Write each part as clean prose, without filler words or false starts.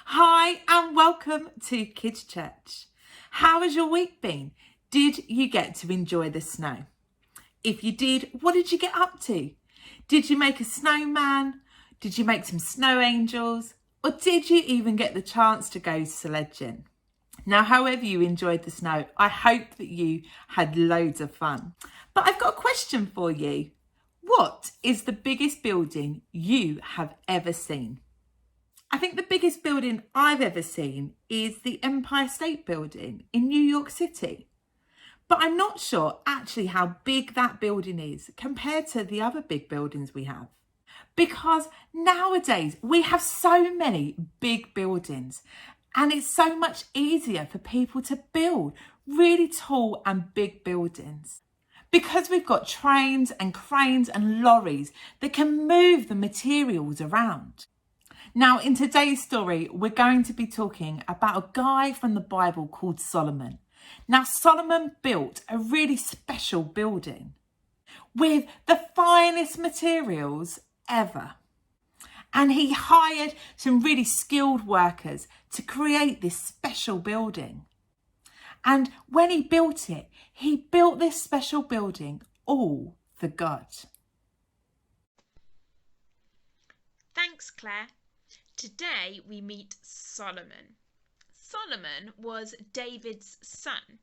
Hi and welcome to Kids Church. How has your week been? Did you get to enjoy the snow? If you did, what did you get up to? Did you make a snowman? Did you make some snow angels? Or did you even get the chance to go sledging? Now, however you enjoyed the snow, I hope that you had loads of fun. But I've got a question for you. What is the biggest building you have ever seen? I think the biggest building I've ever seen is the Empire State Building in New York City. But I'm not sure actually how big that building is compared to the other big buildings we have. Because nowadays we have so many big buildings and it's so much easier for people to build really tall and big buildings. Because we've got trains and cranes and lorries that can move the materials around. Now, in today's story, we're going to be talking about a guy from the Bible called Solomon. Now, Solomon built a really special building with the finest materials ever. And he hired some really skilled workers to create this special building. And when he built this special building all for God. Thanks, Claire. Today we meet Solomon. Solomon was David's son.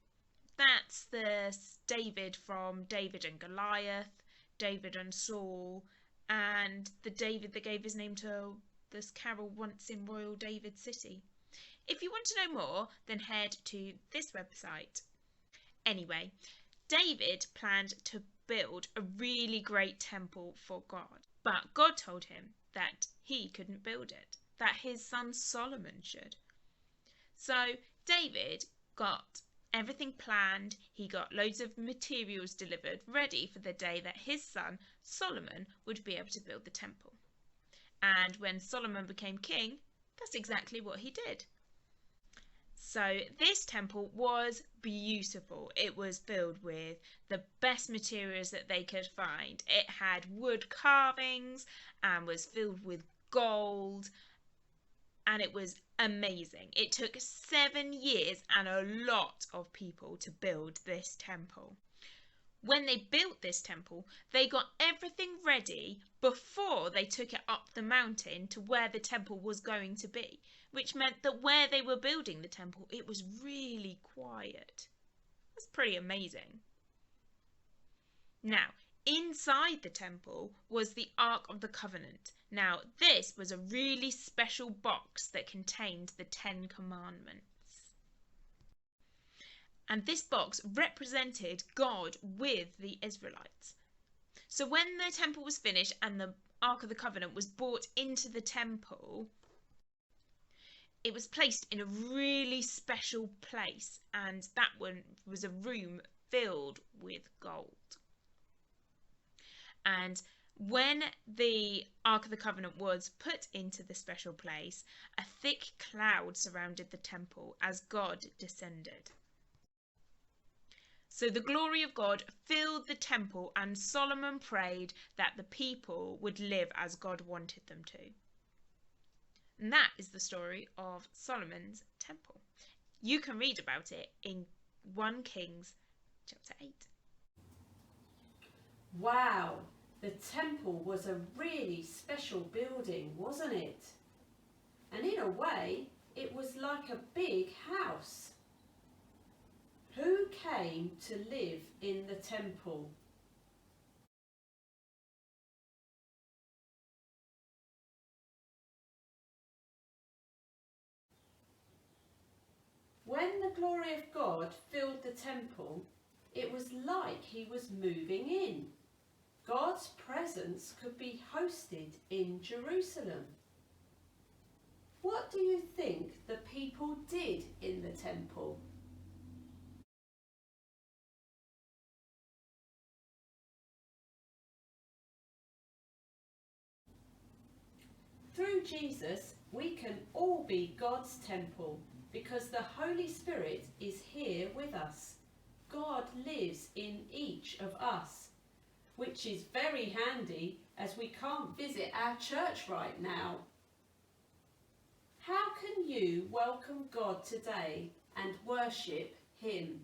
That's the David from David and Goliath, David and Saul, and the David that gave his name to this carol Once in Royal David City. If you want to know more, then head to this website. Anyway, David planned to build a really great temple for God, but God told him that he couldn't build it, that his son Solomon should. So David got everything planned. He got loads of materials delivered, ready for the day that his son Solomon would be able to build the temple. And when Solomon became king, that's exactly what he did. So this temple was beautiful. It was filled with the best materials that they could find. It had wood carvings and was filled with gold, and it was amazing. It took 7 years and a lot of people to build this temple. When they built this temple, they got everything ready before they took it up the mountain to where the temple was going to be, which meant that where they were building the temple, it was really quiet. That's pretty amazing. Now, inside the temple was the Ark of the Covenant. Now, this was a really special box that contained the 10 Commandments. And this box represented God with the Israelites. So when the temple was finished and the Ark of the Covenant was brought into the temple, it was placed in a really special place, and that one was a room filled with gold. And when the Ark of the Covenant was put into the special place, a thick cloud surrounded the temple as God descended. So the glory of God filled the temple, and Solomon prayed that the people would live as God wanted them to. And that is the story of Solomon's temple. You can read about it in 1 Kings chapter 8. Wow, the temple was a really special building, wasn't it? And in a way, it was like a big house. Who came to live in the temple? When the glory of God filled the temple, it was like he was moving in. God's presence could be hosted in Jerusalem. What do you think the people did in the temple? Through Jesus, we can all be God's temple because the Holy Spirit is here with us. God lives in each of us, which is very handy as we can't visit our church right now. How can you welcome God today and worship him?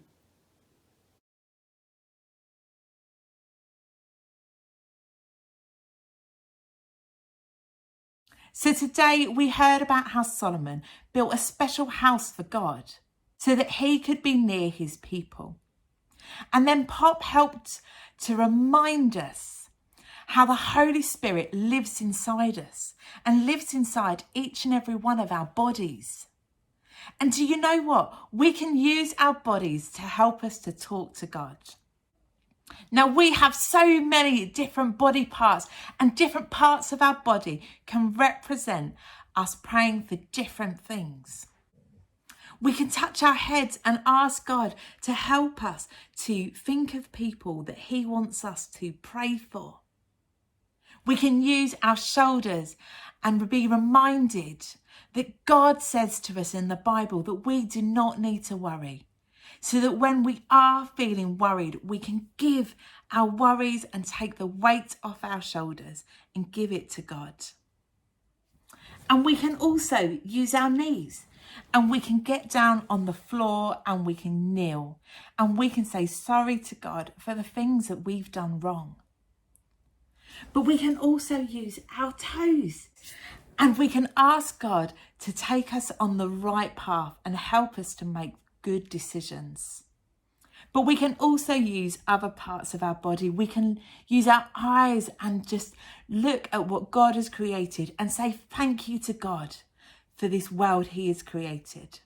So today we heard about how Solomon built a special house for God so that he could be near his people. And then Pop helped to remind us how the Holy Spirit lives inside us and lives inside each and every one of our bodies. And do you know what? We can use our bodies to help us to talk to God. Now, we have so many different body parts, and different parts of our body can represent us praying for different things. We can touch our heads and ask God to help us to think of people that he wants us to pray for. We can use our shoulders and be reminded that God says to us in the Bible that we do not need to worry. So that when we are feeling worried, we can give our worries and take the weight off our shoulders and give it to God. And we can also use our knees, and we can get down on the floor and we can kneel, and we can say sorry to God for the things that we've done wrong. But we can also use our toes, and we can ask God to take us on the right path and help us to make good decisions. But we can also use other parts of our body. We can use our eyes and just look at what God has created and say thank you to God for this world he has created.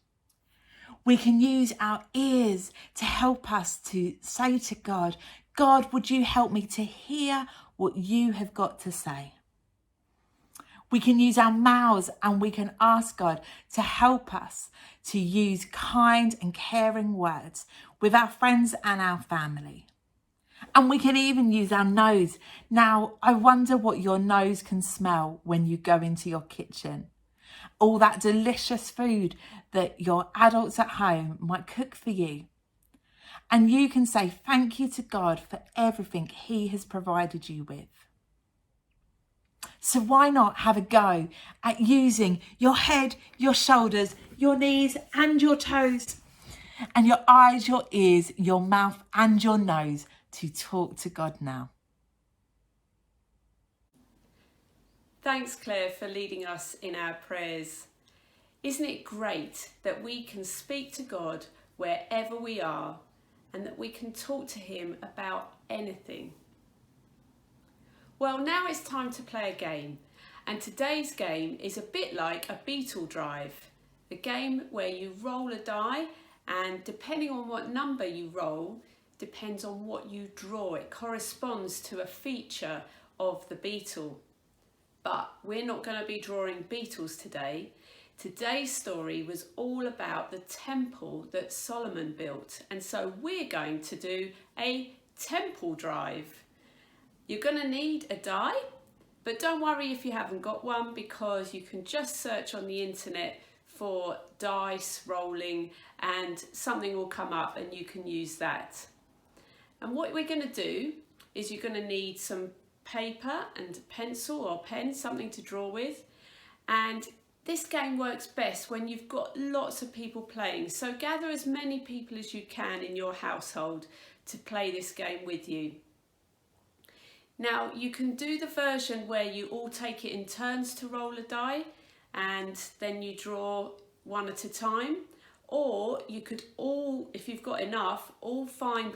We can use our ears to help us to say to God, God, would you help me to hear what you have got to say? We can use our mouths, and we can ask God to help us to use kind and caring words with our friends and our family. And we can even use our nose. Now, I wonder what your nose can smell when you go into your kitchen. All that delicious food that your adults at home might cook for you. And you can say thank you to God for everything he has provided you with. So why not have a go at using your head, your shoulders, your knees and your toes, and your eyes, your ears, your mouth and your nose to talk to God now. Thanks, Claire, for leading us in our prayers. Isn't it great that we can speak to God wherever we are and that we can talk to him about anything? Well, now it's time to play a game, and today's game is a bit like a beetle drive, a game where you roll a die, and depending on what number you roll, depends on what you draw. It corresponds to a feature of the beetle. But we're not going to be drawing beetles today. Today's story was all about the temple that Solomon built, and so we're going to do a temple drive. You're going to need a die, but don't worry if you haven't got one, because you can just search on the internet for dice rolling and something will come up and you can use that. And what we're going to do is you're going to need some paper and pencil or pen, something to draw with. And this game works best when you've got lots of people playing. So gather as many people as you can in your household to play this game with you. Now you can do the version where you all take it in turns to roll a die and then you draw one at a time, or you could all, if you've got enough, all find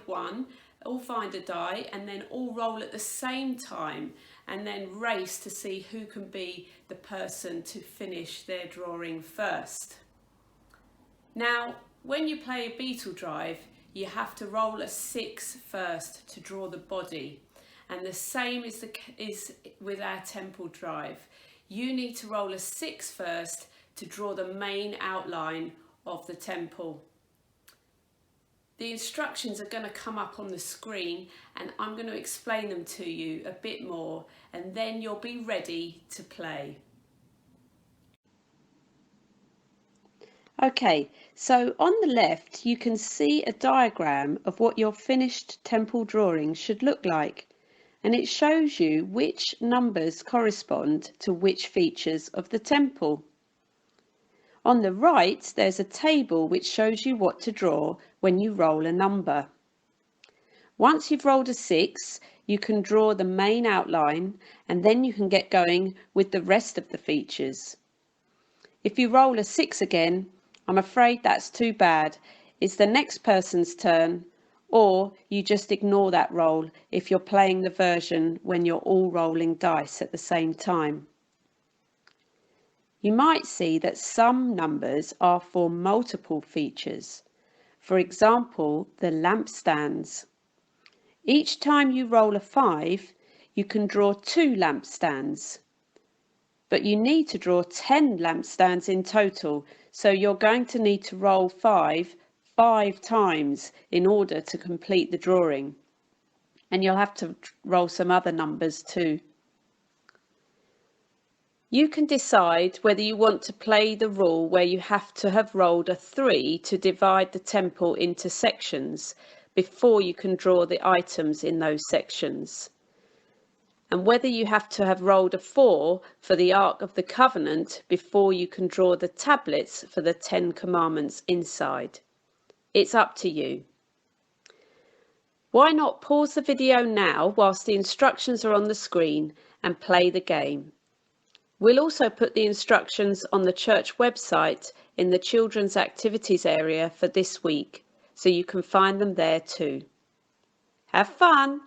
a die and then all roll at the same time and then race to see who can be the person to finish their drawing first. Now when you play a beetle drive, you have to roll a 6 first to draw the body. And the same is with our temple drive. You need to roll a 6 first to draw the main outline of the temple. The instructions are going to come up on the screen and I'm going to explain them to you a bit more, and then you'll be ready to play. Okay, so on the left you can see a diagram of what your finished temple drawing should look like. And it shows you which numbers correspond to which features of the temple. On the right, there's a table which shows you what to draw when you roll a number. Once you've rolled a 6, you can draw the main outline and then you can get going with the rest of the features. If you roll a 6 again, I'm afraid that's too bad. It's the next person's turn, or you just ignore that roll if you're playing the version when you're all rolling dice at the same time. You might see that some numbers are for multiple features. For example, the lampstands. Each time you roll a 5, you can draw 2 lampstands. But you need to draw 10 lampstands in total, so you're going to need to roll 5 times in order to complete the drawing. And you'll have to roll some other numbers too. You can decide whether you want to play the rule where you have to have rolled a 3 to divide the temple into sections before you can draw the items in those sections, and whether you have to have rolled a 4 for the Ark of the Covenant before you can draw the tablets for the 10 Commandments inside. It's up to you. Why not pause the video now whilst the instructions are on the screen and play the game? We'll also put the instructions on the church website in the children's activities area for this week, so you can find them there too. Have fun!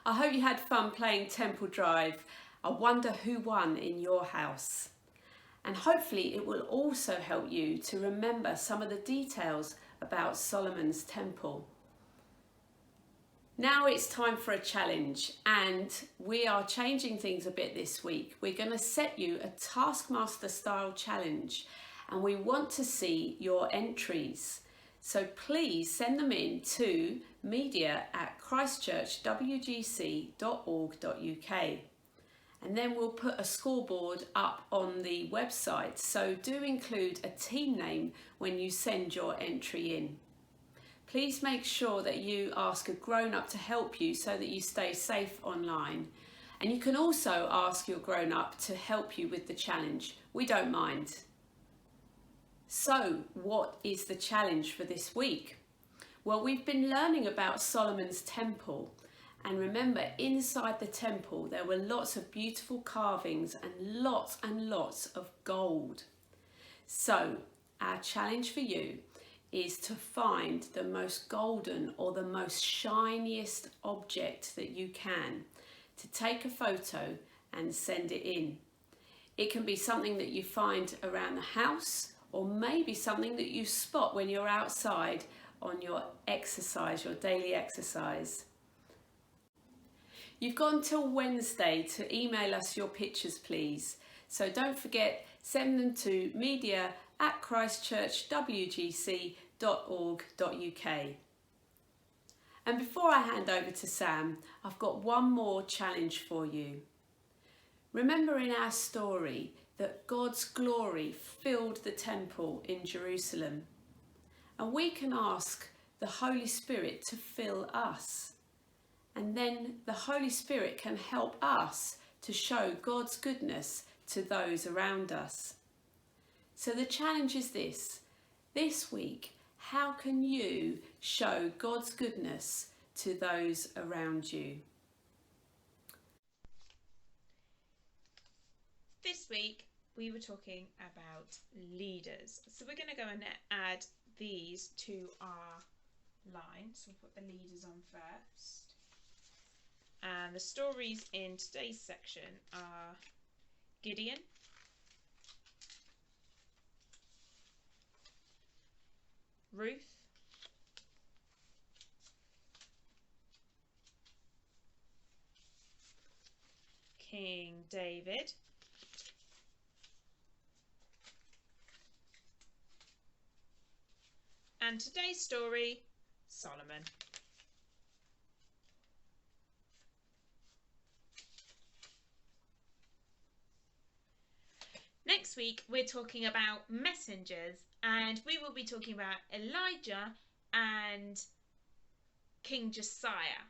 I hope you had fun playing Temple Drive. I wonder who won in your house. And hopefully it will also help you to remember some of the details about Solomon's temple. Now it's time for a challenge, and we are changing things a bit this week. We're going to set you a Taskmaster style challenge, and we want to see your entries. So please send them in to media@christchurchwgc.org.uk. And then we'll put a scoreboard up on the website, so do include a team name when you send your entry in. Please make sure that you ask a grown-up to help you so that you stay safe online. And you can also ask your grown-up to help you with the challenge. We don't mind. So, what is the challenge for this week? Well, we've been learning about Solomon's temple. And remember, inside the temple, there were lots of beautiful carvings and lots of gold. So our challenge for you is to find the most golden or the most shiniest object that you can, to take a photo and send it in. It can be something that you find around the house, or maybe something that you spot when you're outside on your exercise, your daily exercise. You've got until Wednesday to email us your pictures, please. So don't forget, send them to media@christchurchwgc.org.uk. And before I hand over to Sam, I've got one more challenge for you. Remember in our story that God's glory filled the temple in Jerusalem. And we can ask the Holy Spirit to fill us. And then the Holy Spirit can help us to show God's goodness to those around us. So the challenge is this week, how can you show God's goodness to those around you? This week we were talking about leaders. So we're going to go and add these to our line. So we'll put the leaders on first. And the stories in today's section are Gideon, Ruth, King David, and today's story, Solomon. Next week we're talking about messengers, and we will be talking about Elijah and King Josiah.